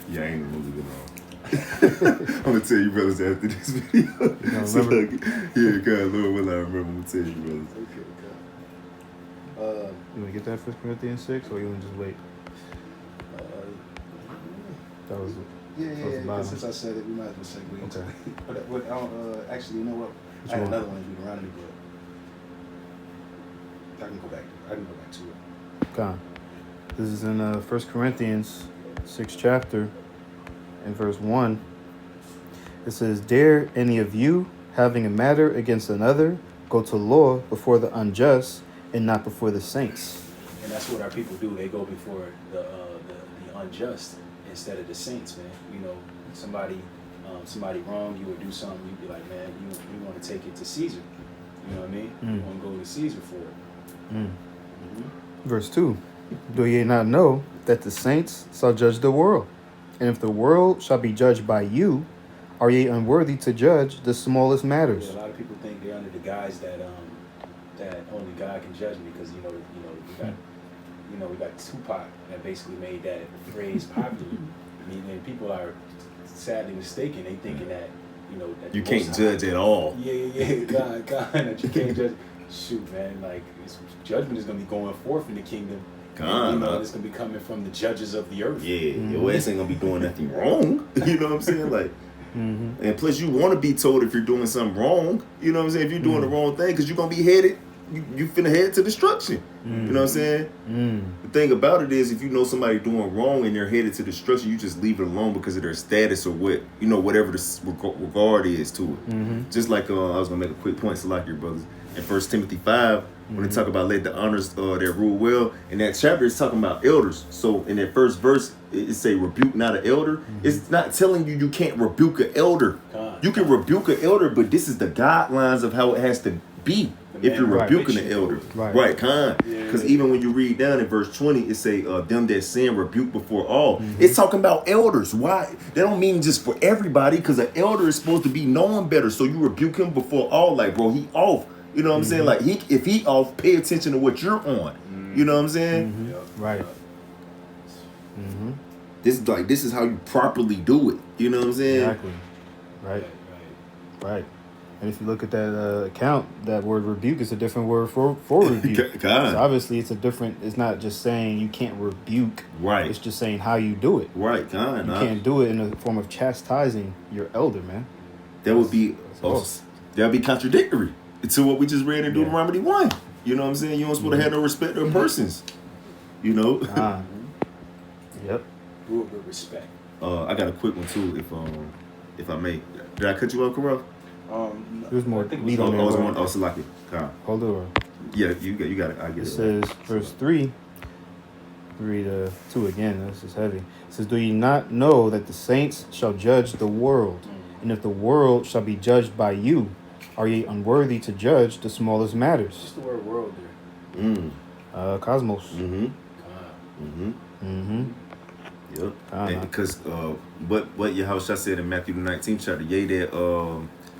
Yeah, I ain't moving on. I'm gonna tell you brothers after this video. Lord will I remember. I'm gonna tell you brothers. Okay. You wanna get that 1 Corinthians 6, or you wanna just wait? That was Yeah. Since I said it, we might as well segue. Okay. But actually, you know what? I had another one in Deuteronomy, but I can go back to it. Come. This is in 1 Corinthians 6th chapter, in verse 1. It says, dare any of you, having a matter against another, go to law before the unjust and not before the saints. And that's what our people do. They go before the unjust instead of the saints, man. You know, somebody wrong you or do something, you be like, man, you want to take it to Caesar. You know what I mean? You want to go to Caesar for it. Verse 2. Do ye not know that the saints shall judge the world? And if the world shall be judged by you, are ye unworthy to judge the smallest matters? Yeah, a lot of people think they're under the guise that only God can judge me because we got Tupac that basically made that phrase popular. And people are sadly mistaken. They thinking that that You the can't Most judge High- at all. Yeah, God, that you can't judge. Shoot, man, like judgment is gonna be going forth in the kingdom. And, it's gonna be coming from the judges of the earth. Yeah, your ass ain't gonna be doing nothing wrong. You know what I'm saying? Like, and plus you want to be told if you're doing something wrong. You know what I'm saying? If you're doing the wrong thing, because you're gonna be headed, you finna head to destruction. You know what I'm saying? The thing about it is, if you know somebody doing wrong and they're headed to destruction, you just leave it alone because of their status or whatever the regard is to it. Just like I was gonna make a quick point, Salaki, brothers. In 1 Timothy 5, when they talk about let the honors that rule well, in that chapter it's talking about elders. So in that first verse, it say rebuke not an elder. It's not telling you can't rebuke an elder. You can rebuke an elder, but this is the guidelines of how it has to be if you're rebuking an elder. Right, because even when you read down in verse 20, it say them that sin rebuke before all. It's talking about elders. Why? That don't mean just for everybody, because an elder is supposed to be knowing better. So you rebuke him before all, like, bro, he off. You know what I'm saying? Like, if he off, pay attention to what you're on. You know what I'm saying? Right. This is how you properly do it. You know what I'm saying? Exactly. Right. And if you look at that account, that word rebuke is a different word for rebuke. God. So obviously it's it's not just saying you can't rebuke. Right. It's just saying how you do it. Right, God. You can't do it in the form of chastising your elder, man. That would be contradictory to what we just read in Deuteronomy 1. You know what I'm saying? You don't supposed to have no respect of persons. You know? Yep. Rule with respect. I got a quick one too, if I may. Did I cut you off, Karel? There's more meat on there. Salaki. Hold on. Yeah, you got it. I get it. It says, verse 3. Read 2 again. This is heavy. It says, do ye not know that the saints shall judge the world? And if the world shall be judged by you, are ye unworthy to judge the smallest matters? What's the word world there? Cosmos. Yep. Because what Yahushua said in Matthew the 19th chapter, yea, that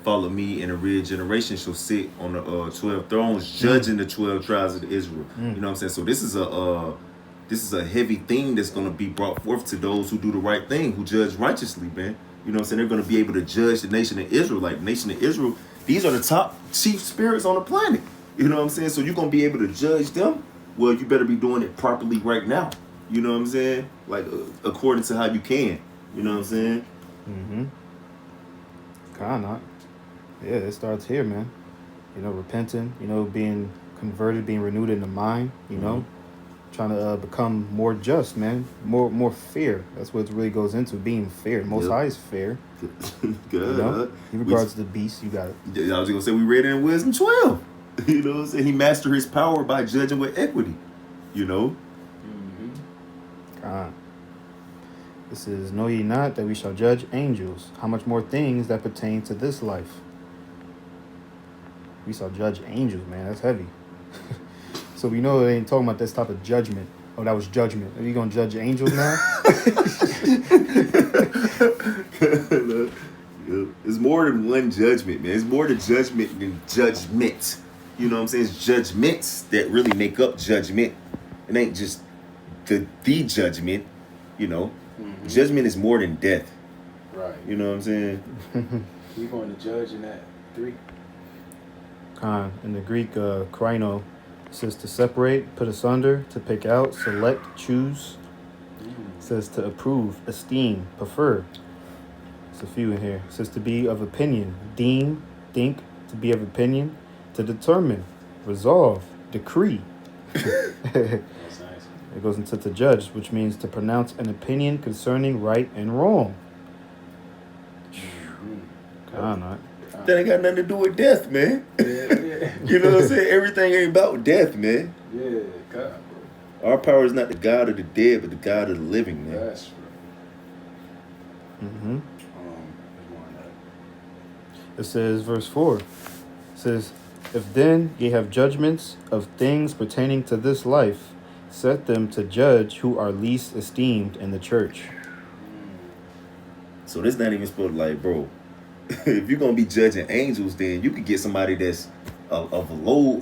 follow me in a real generation shall sit on the 12 thrones, judging the 12 tribes of Israel. You know what I'm saying? So this is a heavy thing that's going to be brought forth to those who do the right thing, who judge righteously, man. You know what I'm saying? They're going to be able to judge the nation of Israel. Like, nation of Israel, these are the top chief spirits on the planet. You know what I'm saying? So you're going to be able to judge them. Well, you better be doing it properly right now. You know what I'm saying? Like, according to how you can. You know what I'm saying? Kinda. Yeah, it starts here, man. Repenting, being converted, being renewed in the mind, trying to become more just, man. More fair. That's what it really goes into, being fair. Most High is fair. Good. He regards the beast, you got it. I was going to say, we read it in Wisdom 12. You know what I'm saying? He mastered his power by judging with equity. You know? This is, know ye not that we shall judge angels? How much more things that pertain to this life? We shall judge angels, man. That's heavy. So we know they ain't talking about this type of judgment. Oh, that was judgment. Are you going to judge angels now? It's more than one judgment, man. It's more to judgment than judgment. You know what I'm saying? It's judgments that really make up judgment. It ain't just the judgment, Judgment is more than death. Right. You know what I'm saying? We're going to judge in that 3. In the Greek, krino says to separate, put asunder, to pick out, select, choose. It says to approve, esteem, prefer. It's a few in here. It says to be of opinion, deem, think, to be of opinion, to determine, resolve, decree. That's nice. It goes into to judge, which means to pronounce an opinion concerning right and wrong. That ain't got nothing to do with death, man. Yeah. You know what I'm saying? Everything ain't about death, man. Yeah, God, bro. Our power is not the God of the dead, but the God of the living, man. That's right. Mm-hmm. There's more on that. It says, verse 4, it says, if then ye have judgments of things pertaining to this life, set them to judge who are least esteemed in the church. So this not even supposed to, like, bro, if you're gonna be judging angels, then you could get somebody that's of low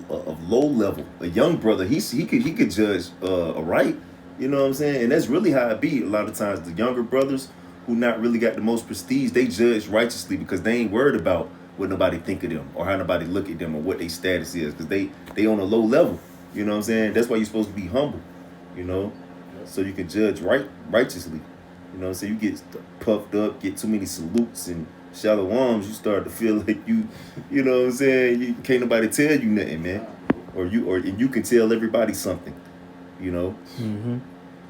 level, a young brother. He could judge a right. You know what I'm saying? And that's really how it be. A lot of times, the younger brothers who not really got the most prestige, they judge righteously because they ain't worried about what nobody think of them or how nobody look at them or what their status is, because they on a low level. You know what I'm saying? That's why you're supposed to be humble. You know, so you can judge righteously. You know what I'm saying? You get puffed up, get too many salutes and shallow arms, you start to feel like you know what I'm saying? You can't nobody tell you nothing, man. Or you can tell everybody something. You know? Mm-hmm.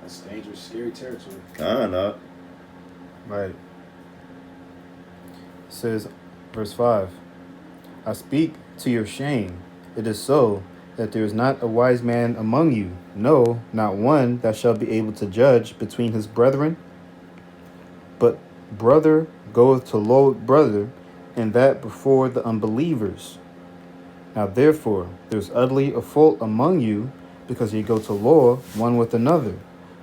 That's dangerous, scary territory. Nah. Right. It says, verse 5, I speak to your shame. It is so that there is not a wise man among you, no, not one that shall be able to judge between his brethren. But brother goeth to law with brother, and that before the unbelievers. Now therefore there's utterly a fault among you, because ye go to law one with another.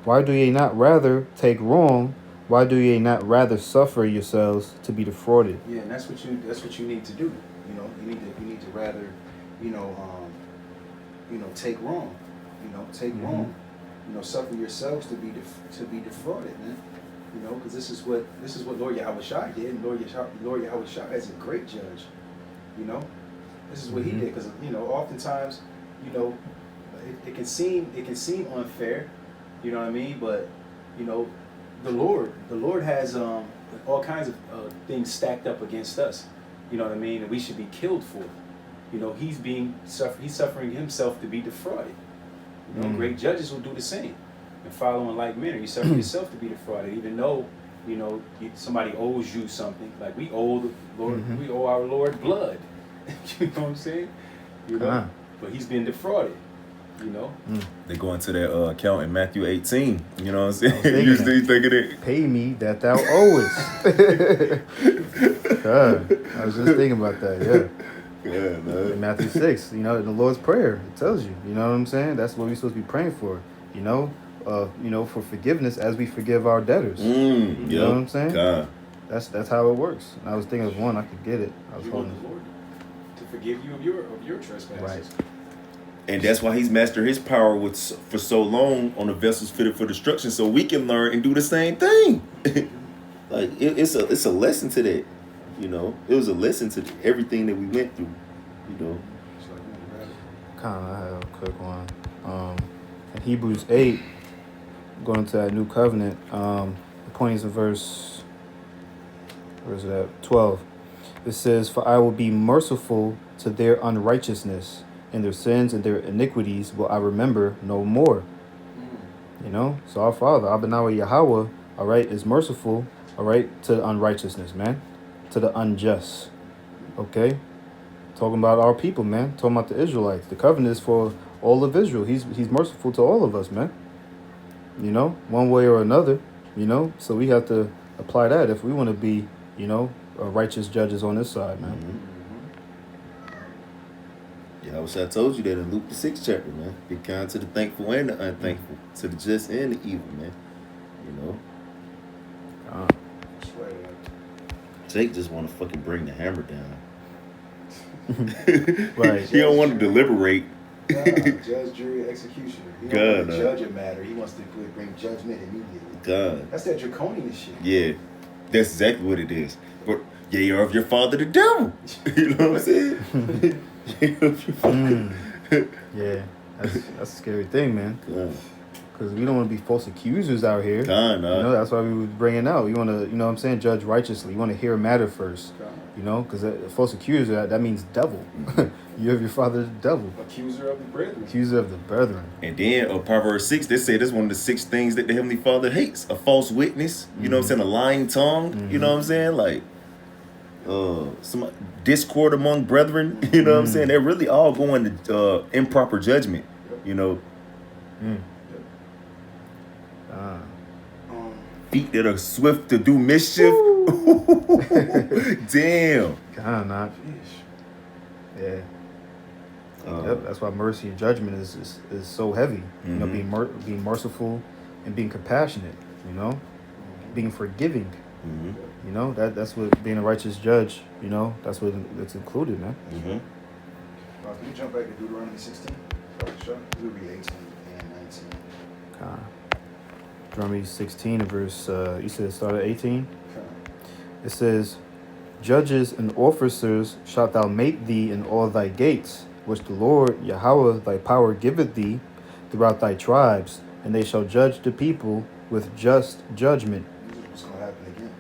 Why do ye not rather take wrong? Why do ye not rather suffer yourselves to be defrauded? Yeah, and that's what you need to do. You know, you need to rather, take wrong. Take wrong. Suffer yourselves to be defrauded, man. Because this is what Lord Yahweh Shai did, and Lord Yahweh Shai is a great judge. This is what he did. Because oftentimes, it can seem unfair. You know what I mean? But the Lord has all kinds of things stacked up against us. You know what I mean? And we should be killed for. He's suffering himself to be defrauded. Great judges will do the same. And follow in like manner. You suffer yourself to be defrauded, even though, somebody owes you something. Like we owe the Lord, we owe our Lord blood. You know what I'm saying? But he's been defrauded. They go into that account in Matthew 18. You know what I'm saying? You thinking it. Pay me that thou owest. God, I was just thinking about that, yeah. Yeah, man. In Matthew 6, in the Lord's Prayer, it tells you, you know what I'm saying? That's what we're supposed to be praying for, for forgiveness as we forgive our debtors. You know what I'm saying? God. That's how it works. And I was thinking of one, I could get it. I was you want the Lord to forgive you of your trespasses. Right. And that's why he's mastered his power for so long on the vessels fitted for destruction, so we can learn and do the same thing. Like it's a lesson to that. It was a lesson to everything that we went through. Kind of have a quick one. In Hebrews 8, going to that new covenant, the point is in verse, where is it at? 12. It says, for I will be merciful to their unrighteousness, and their sins and their iniquities will I remember no more. So our Father, Abba Yahweh, all right, is merciful, all right, to unrighteousness, man, to the unjust, okay? Talking about our people, man, talking about the Israelites. The covenant is for all of Israel. He's merciful to all of us, man, one way or another, so we have to apply that if we want to be, righteous judges on this side, man. Yeah, I wish I told you that in Luke the 6th chapter, man. Be kind to the thankful and the unthankful, to the just and the evil, man. Jake just want to fucking bring the hammer down. Right. He don't want to deliberate. Judge, jury, executioner. He don't want to judge a matter. He wants to bring judgment immediately. God. That's that draconian shit. Yeah, that's exactly what it is. But yeah, you're of your father the devil. You know what I'm saying? Yeah, that's a scary thing, man. God. Because we don't want to be false accusers out here. God, no. That's why we were bringing out. We want to, judge righteously. You want to hear a matter first. God. Because a false accuser, that means devil. You have your father the devil. Accuser of the brethren. Accuser of the brethren. And then Proverbs 6, they say that's one of the 6 things that the Heavenly Father hates. A false witness, you know what I'm saying? A lying tongue, you know what I'm saying? Like, some discord among brethren. You know what I'm saying? They're really all going to improper judgment. You know, feet that are swift to do mischief. Damn. Kind of not. Yeah. Yep, that's why mercy and judgment is so heavy. You know, being merciful and being compassionate. You know, being forgiving. You know, that's what being a righteous judge. You know, that's what it's included, man. Can you jump back to Deuteronomy 16? Sure. We'll read 18 and 19. Deuteronomy 16 and verse. You said start at 18. Okay. It says, "Judges and officers shalt thou make thee in all thy gates, which the Lord Yahweh thy power giveth thee throughout thy tribes, and they shall judge the people with just judgment." This is what's going to happen again.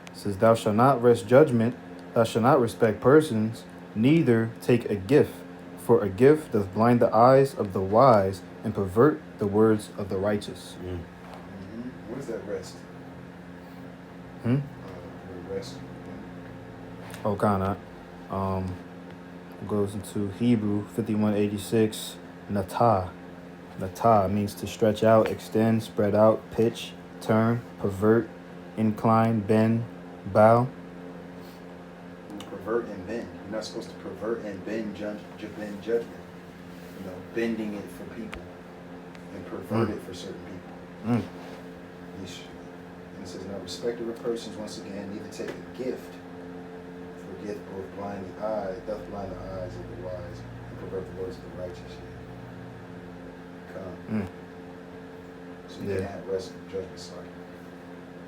It says, "Thou shalt not rest judgment, thou shalt not respect persons, neither take a gift, for a gift doth blind the eyes of the wise and pervert the words of the righteous." Where's that rest? The Rest. Oh, kinda. Goes into Hebrew 5186. Natah. Natah means to stretch out, extend, spread out, pitch, turn, pervert, incline, bend, bow. Pervert and bend. You're not supposed to pervert and bend judgment. You know, bending it for people and pervert it for certain people. And it says, "Now respect of persons, once again, neither take a gift, for gift both doth blind the eyes of the wise and pervert the words of the righteous." Come. So you can't have rest of judgment, sorry.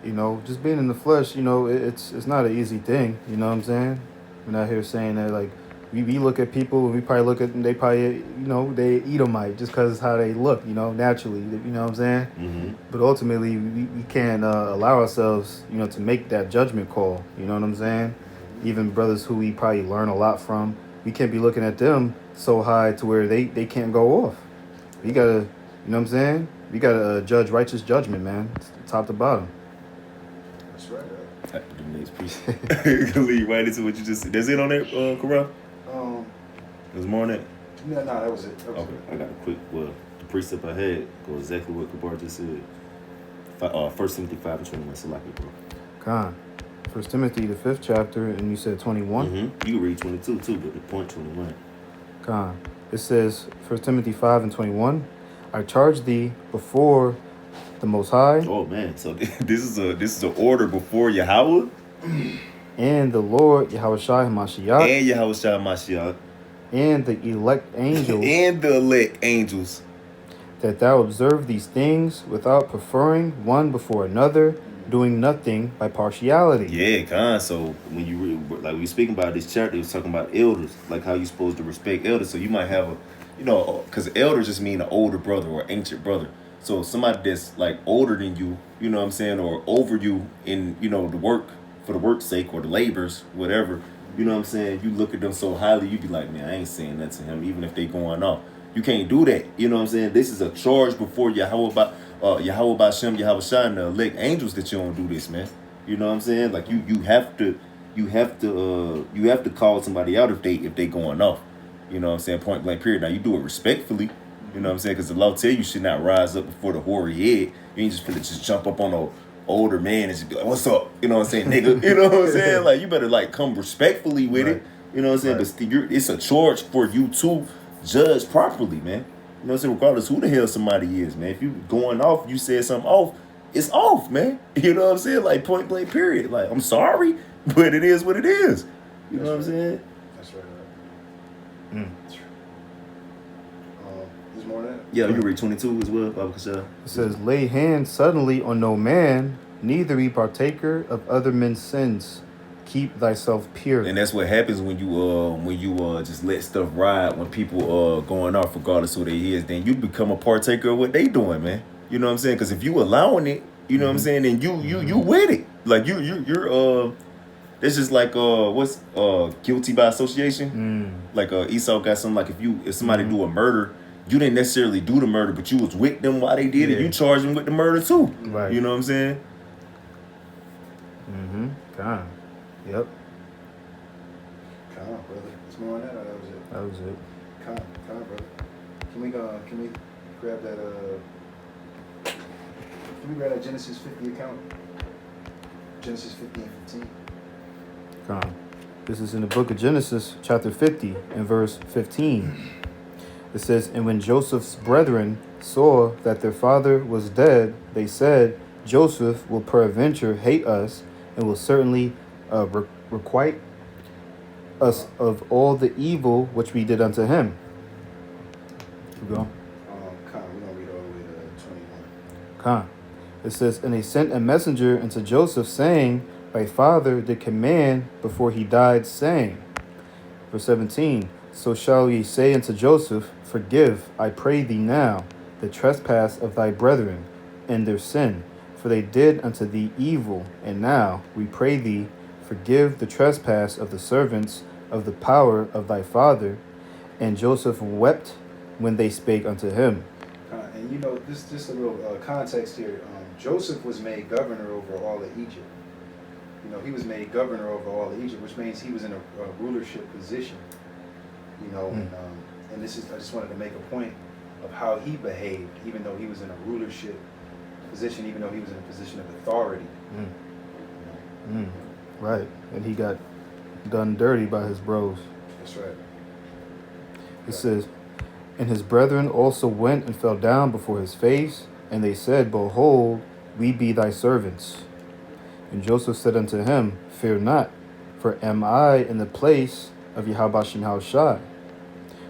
You know, just being in the flesh, you know, it's not an easy thing. You know what I'm saying? We're not here saying that, like, we look at people and we probably look at them, they probably, you know, they Edomite just because how they look, you know, naturally, you know what I'm saying? But ultimately, we can't allow ourselves, you know, to make that judgment call, you know what I'm saying? Even brothers who we probably learn a lot from, we can't be looking at them so high to where they can't go off. We gotta, you know what I'm saying? We gotta judge righteous judgment, man, top to bottom. That's right. The next piece. Lead right into what you just said. That's it on that, Karan? There's more on that? No, that was it. Okay, I got a quick, the precept I had goes exactly what Kabar just said. 1 Timothy 5 and 21, select it, bro. Con. 1 Timothy, the 5th chapter, and you said 21? You can read 22 too, but the point 21. Con. It says, 1 Timothy 5 and 21, "I charge thee before the Most High." Oh man, so this is an order before Yahweh "And the Lord Yahweh Shai HaMashiach, and Yahweh Shai Mashiach and the elect angels, and the elect angels, that thou observe these things without preferring one before another, doing nothing by partiality." Yeah, con. So when you read, like we speaking about this chapter, it was talking about elders, like how you supposed to respect elders. So you might have a, you know, because elders just mean an older brother or ancient brother. So somebody that's like older than you, you know what I'm saying, or over you in, you know, the work, for the work's sake or the labors, whatever, you know what I'm saying, you look at them so highly, you be like, man, I ain't saying that to him, even if they going off. You can't do that. You know what I'm saying? This is a charge before Yahweh Bashem, Yahweh Shai, and the elect angels that you don't do this, man. You know what I'm saying? Like you have to call somebody out if they going off. You know what I'm saying? Point blank period. Now you do it respectfully. You know what I'm saying? Because the law tell you should not rise up before the hoary head. You ain't just finna just jump up on a older man and just be like, "What's up?" You know what I'm saying, nigga? You know what I'm saying? Like you better like come respectfully with it. You know what I'm saying? But it's a charge for you to judge properly, man. You know what I'm saying? Regardless who the hell somebody is, man. If you going off, you said something off, it's off, man. You know what I'm saying? Like point blank period. Like I'm sorry, but it is what it is. You know what I'm saying? That's right. There's more than that? Yeah, you read 22 as well, Baba Kasha. It says, "Lay hands suddenly on no man, neither be partaker of other men's sins. Keep thyself pure." And that's what happens when you just let stuff ride, when people going off regardless who they is, then you become a partaker of what they doing, man. You know what I'm saying? Because if you allowing it, you know what I'm saying, then you with it. Like you're it's just like what's guilty by association. Like Esau got something, like if somebody do a murder, you didn't necessarily do the murder, but you was with them while they did it. You charge them with the murder too. Right. You know what I'm saying? Con. Yep. Come on, brother. What's more on that? Or that was it. That was it. Come on, brother. Can we grab that? Can we grab that Genesis 50 account? Genesis 50 and 15. Con. This is in the book of Genesis, chapter 50, and verse 15. It says, "And when Joseph's brethren saw that their father was dead, they said, Joseph will peradventure hate us, and will certainly requite us of all the evil which we did unto him." Keep going. Come, we're gonna read all the way to 21. Con. It says, "And they sent a messenger unto Joseph, saying, Thy father did command before he died, saying," verse 17, "So shall ye say unto Joseph, Forgive, I pray thee now, the trespass of thy brethren, and their sin, for they did unto thee evil. And now, we pray thee, forgive the trespass of the servants of the power of thy father. And Joseph wept when they spake unto him." And you know, just a little context here. Joseph was made governor over all of Egypt. You know, he was made governor over all of Egypt, which means he was in a rulership position. You know, and this is, I just wanted to make a point of how he behaved, even though he was in a rulership position, even though he was in a position of authority. Right. And he got done dirty by his bros. That's right. It says, "And his brethren also went and fell down before his face, and they said, Behold, we be thy servants. And Joseph said unto him, Fear not, for am I in the place of Yahabashim Shai? It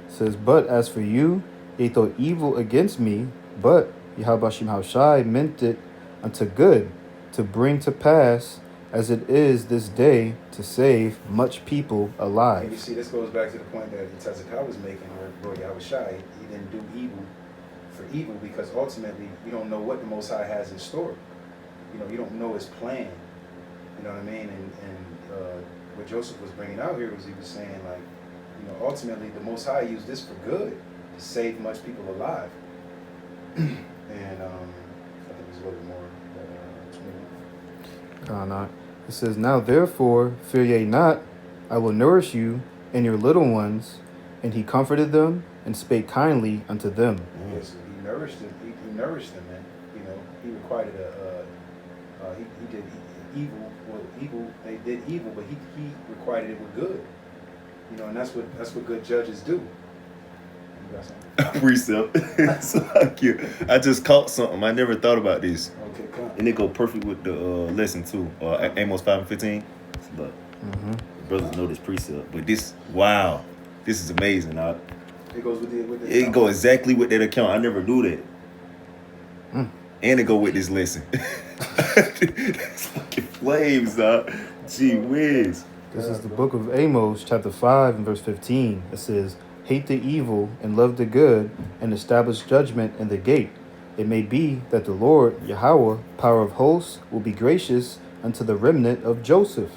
says, But as for you, ye thought evil against me, but Yahabashim Shai meant it unto good, to bring to pass as it is this day, to save much people And you alive." see, this goes back to the point that Hezekiah was making, where Yahushua, he didn't do evil for evil, because ultimately you don't know what the Most High has in store. You know, you don't know his plan. You know what I mean? And what Joseph was bringing out here was, he was saying, like, you know, ultimately the Most High used this for good, to save much people alive. And I think there's a little bit more. 21. It says, "Now therefore fear ye not, I will nourish you and your little ones." And he comforted them and spake kindly unto them. Yes, he nourished them. He nourished them, man. You know, he requited he did evil. Well, evil. They did evil, but he requited it with good. You know, and that's what good judges do. You got something? Precept. So cute. I just caught something. I never thought about this. Okay, come. And it go perfect with the lesson too. Amos 5 and 15. Look, brothers know this precept, but this, wow, this is amazing. It goes with the It go exactly with that account. I never knew that. And it go with this lesson. It's fucking flames, dog. Gee whiz. This is the book of Amos, chapter 5, and verse 15. It says, "Hate the evil and love the good, and establish judgment in the gate. It may be that the Lord, Yahweh, power of hosts, will be gracious unto the remnant of Joseph."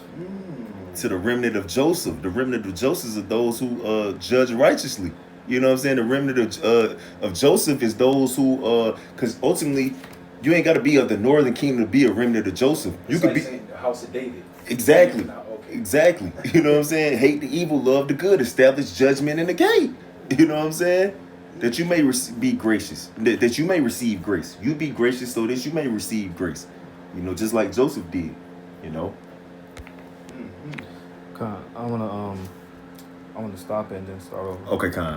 To the remnant of Joseph. The remnant of Joseph are those who judge righteously. You know what I'm saying? The remnant of Joseph is those who, because ultimately, you ain't got to be of the northern kingdom to be a remnant of Joseph. You It's could like be saying the house of David. exactly, Okay. exactly. You know what I'm saying? Hate the evil, love the good, establish judgment in the gate. You know what I'm saying? That you may be gracious, that you may receive grace. You be gracious so that you may receive grace. You know, just like Joseph did. You know. I wanna stop it and then start over. Okay, Khan.